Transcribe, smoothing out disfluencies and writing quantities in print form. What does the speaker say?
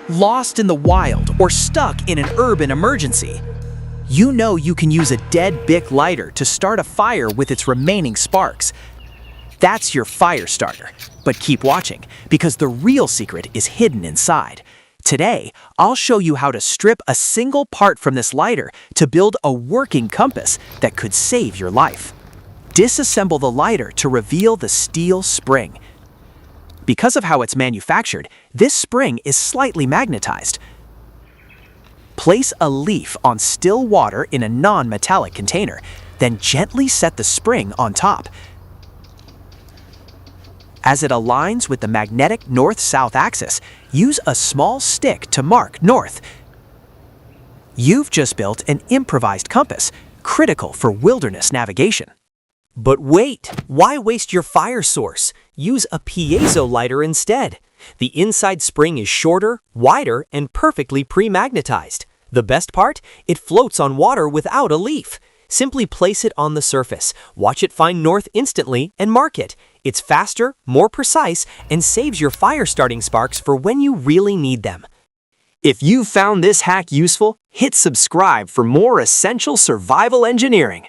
lost in the wild, or stuck in an urban emergency. You know you can use a dead Bic lighter to start a fire with its remaining sparks. That's your fire starter. But keep watching, because the real secret is hidden inside. Today, I'll show you how to strip a single part from this lighter to build a working compass that could save your life. Disassemble the lighter to reveal the steel spring. Because of how it's manufactured, this spring is slightly magnetized. Place a leaf on still water in a non-metallic container, then gently set the spring on top. As it aligns with the magnetic north-south axis, use a small stick to mark north. You've just built an improvised compass, critical for wilderness navigation. But wait, why waste your fire source? Use a piezo lighter instead. The inside spring is shorter, wider, and perfectly pre-magnetized. The best part? It floats on water without a leaf. Simply place it on the surface, watch it find north instantly, and mark it. It's faster, more precise, and saves your fire starting sparks for when you really need them. If you found this hack useful, hit subscribe for more essential survival engineering.